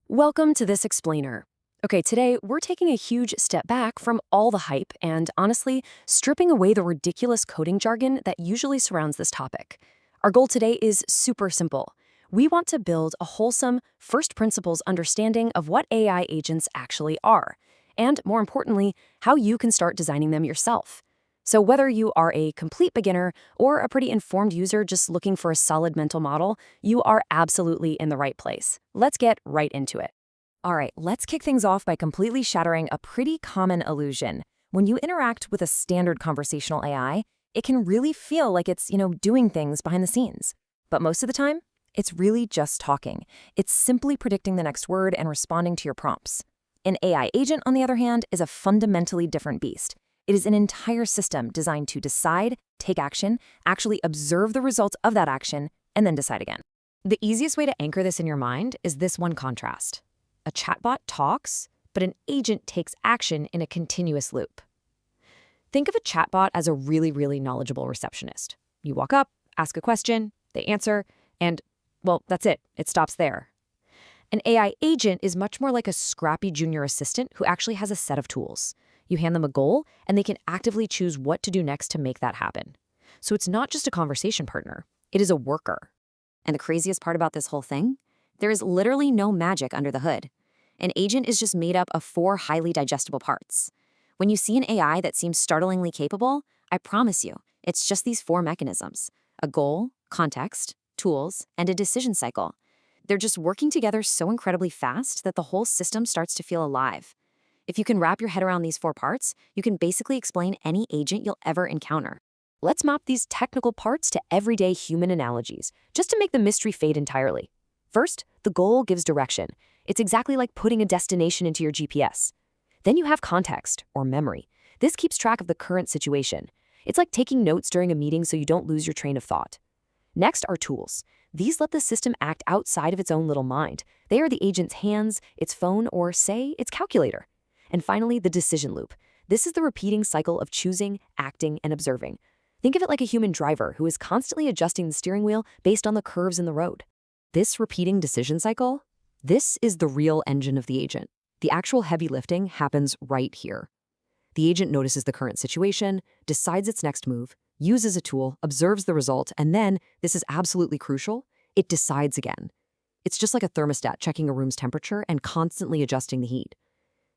Welcome to this explainer. Okay, today we're taking a huge step back from all the hype and, honestly, stripping away the ridiculous coding jargon that usually surrounds this topic. Our goal today is super simple. We want to build a wholesome, first principles understanding of what AI agents actually are, and more importantly, how you can start designing them yourself. So whether you are a complete beginner or a pretty informed user just looking for a solid mental model, you are absolutely in the right place. Let's get right into it. All right, let's kick things off by completely shattering a pretty common illusion. When you interact with a standard conversational AI, it can really feel like it's, doing things behind the scenes. But most of the time, it's really just talking. It's simply predicting the next word and responding to your prompts. An AI agent, on the other hand, is a fundamentally different beast. It is an entire system designed to decide, take action, actually observe the results of that action, and then decide again. The easiest way to anchor this in your mind is this one contrast. A chatbot talks, but an agent takes action in a continuous loop. Think of a chatbot as a really knowledgeable receptionist. You walk up, ask a question, they answer, and, well, that's it. It stops there. An AI agent is much more like a scrappy junior assistant who actually has a set of tools. You hand them a goal, and they can actively choose what to do next to make that happen. So it's not just a conversation partner. It is a worker. And the craziest part about this whole thing? There is literally no magic under the hood. An agent is just made up of 4 highly digestible parts. When you see an AI that seems startlingly capable, I promise you, it's just these 4 mechanisms: a goal, context, tools, and a decision cycle. They're just working together so incredibly fast that the whole system starts to feel alive. If you can wrap your head around these 4 parts, you can basically explain any agent you'll ever encounter. Let's map these technical parts to everyday human analogies, just to make the mystery fade entirely. First, the goal gives direction. It's exactly like putting a destination into your GPS. Then you have context, or memory. This keeps track of the current situation. It's like taking notes during a meeting so you don't lose your train of thought. Next are tools. These let the system act outside of its own little mind. They are the agent's hands, its phone, or, say, its calculator. And finally, the decision loop. This is the repeating cycle of choosing, acting, and observing. Think of it like a human driver who is constantly adjusting the steering wheel based on the curves in the road. This repeating decision cycle, this is the real engine of the agent. The actual heavy lifting happens right here. The agent notices the current situation, decides its next move, uses a tool, observes the result, and then, this is absolutely crucial, it decides again. It's just like a thermostat checking a room's temperature and constantly adjusting the heat.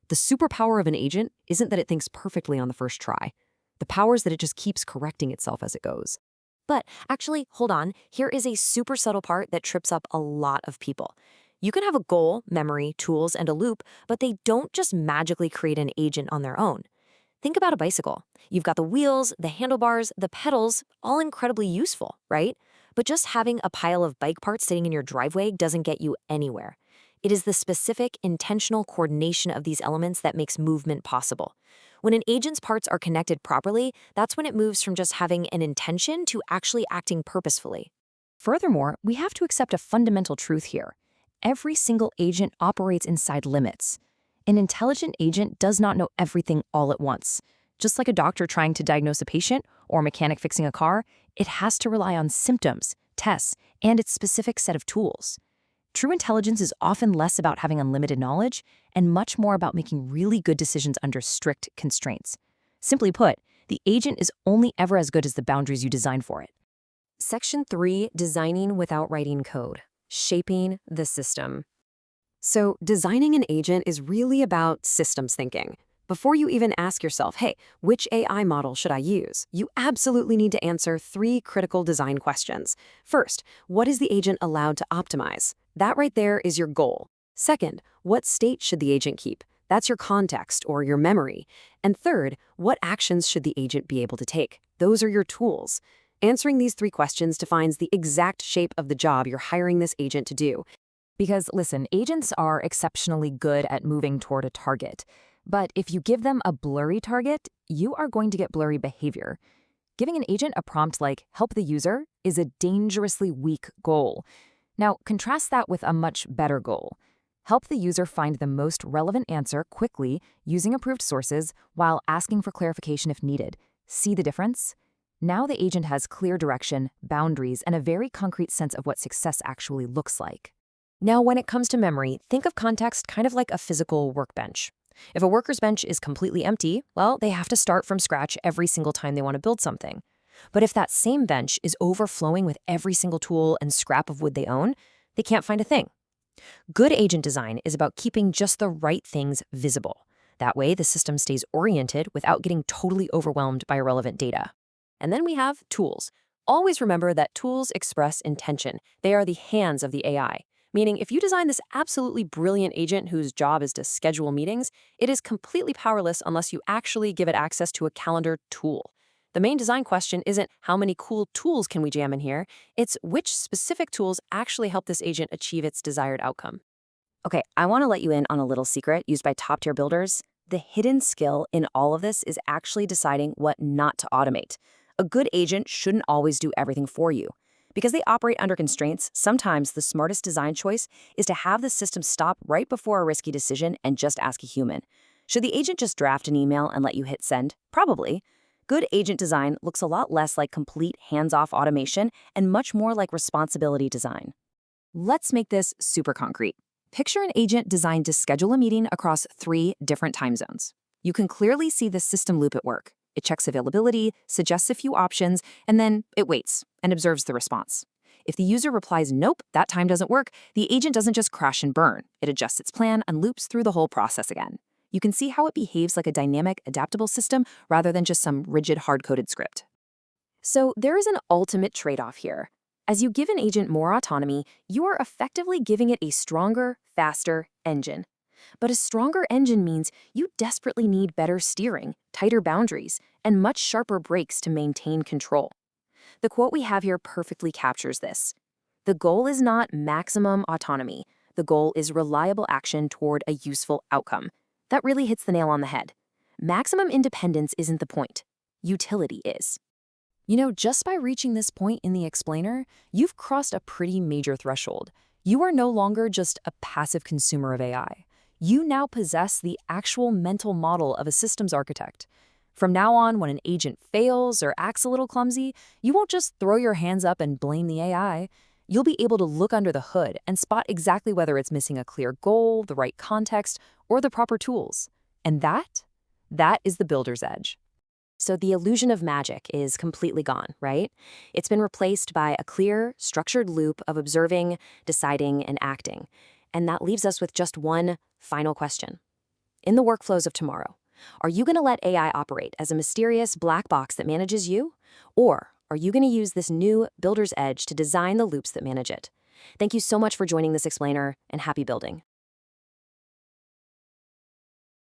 The superpower of an agent isn't that it thinks perfectly on the first try. The power is that it just keeps correcting itself as it goes. But actually, hold on, here is a super subtle part that trips up a lot of people. You can have a goal, memory, tools, and a loop, but they don't just magically create an agent on their own. Think about a bicycle. You've got the wheels, the handlebars, the pedals, all incredibly useful, right? But just having a pile of bike parts sitting in your driveway doesn't get you anywhere. It is the specific, intentional coordination of these elements that makes movement possible. When an agent's parts are connected properly, that's when it moves from just having an intention to actually acting purposefully. Furthermore, we have to accept a fundamental truth here. Every single agent operates inside limits. An intelligent agent does not know everything all at once. Just like a doctor trying to diagnose a patient or a mechanic fixing a car, it has to rely on symptoms, tests, and its specific set of tools. True intelligence is often less about having unlimited knowledge and much more about making really good decisions under strict constraints. Simply put, the agent is only ever as good as the boundaries you design for it. Section 3, Designing Without Writing Code, Shaping the System. So, designing an agent is really about systems thinking. Before you even ask yourself, hey, which AI model should I use? You absolutely need to answer 3 critical design questions. First, what is the agent allowed to optimize? That right there is your goal. Second, what state should the agent keep? That's your context or your memory. And third, what actions should the agent be able to take? Those are your tools. Answering these 3 questions defines the exact shape of the job you're hiring this agent to do. Because, listen, agents are exceptionally good at moving toward a target. But if you give them a blurry target, you are going to get blurry behavior. Giving an agent a prompt like "help the user" is a dangerously weak goal. Now, contrast that with a much better goal. Help the user find the most relevant answer quickly using approved sources while asking for clarification if needed. See the difference? Now the agent has clear direction, boundaries, and a very concrete sense of what success actually looks like. Now, when it comes to memory, think of context kind of like a physical workbench. If a worker's bench is completely empty, well, they have to start from scratch every single time they want to build something. But if that same bench is overflowing with every single tool and scrap of wood they own, they can't find a thing. Good agent design is about keeping just the right things visible. That way, the system stays oriented without getting totally overwhelmed by irrelevant data. And then we have tools. Always remember that tools express intention. They are the hands of the AI. Meaning, if you design this absolutely brilliant agent whose job is to schedule meetings, it is completely powerless unless you actually give it access to a calendar tool. The main design question isn't how many cool tools can we jam in here, it's which specific tools actually help this agent achieve its desired outcome. Okay, I want to let you in on a little secret used by top-tier builders. The hidden skill in all of this is actually deciding what not to automate. A good agent shouldn't always do everything for you. Because they operate under constraints, sometimes the smartest design choice is to have the system stop right before a risky decision and just ask a human. Should the agent just draft an email and let you hit send? Probably. Good agent design looks a lot less like complete hands-off automation and much more like responsibility design. Let's make this super concrete. Picture an agent designed to schedule a meeting across 3 different time zones. You can clearly see the system loop at work. It checks availability, suggests a few options, and then it waits and observes the response. If the user replies, nope, that time doesn't work, the agent doesn't just crash and burn. It adjusts its plan and loops through the whole process again. You can see how it behaves like a dynamic, adaptable system rather than just some rigid, hard-coded script. So there is an ultimate trade-off here. As you give an agent more autonomy, you are effectively giving it a stronger, faster engine. But a stronger engine means you desperately need better steering, tighter boundaries, and much sharper brakes to maintain control. The quote we have here perfectly captures this. The goal is not maximum autonomy. The goal is reliable action toward a useful outcome. That really hits the nail on the head. Maximum independence isn't the point. Utility is. You know, just by reaching this point in the explainer, you've crossed a pretty major threshold. You are no longer just a passive consumer of AI. You now possess the actual mental model of a systems architect. From now on, when an agent fails or acts a little clumsy, you won't just throw your hands up and blame the AI. You'll be able to look under the hood and spot exactly whether it's missing a clear goal, the right context, or the proper tools. And that is the builder's edge. So the illusion of magic is completely gone, right? It's been replaced by a clear, structured loop of observing, deciding, and acting. And that leaves us with just one final question. In the workflows of tomorrow, are you going to let AI operate as a mysterious black box that manages you? Or are you going to use this new builder's edge to design the loops that manage it? Thank you so much for joining this explainer, and happy building.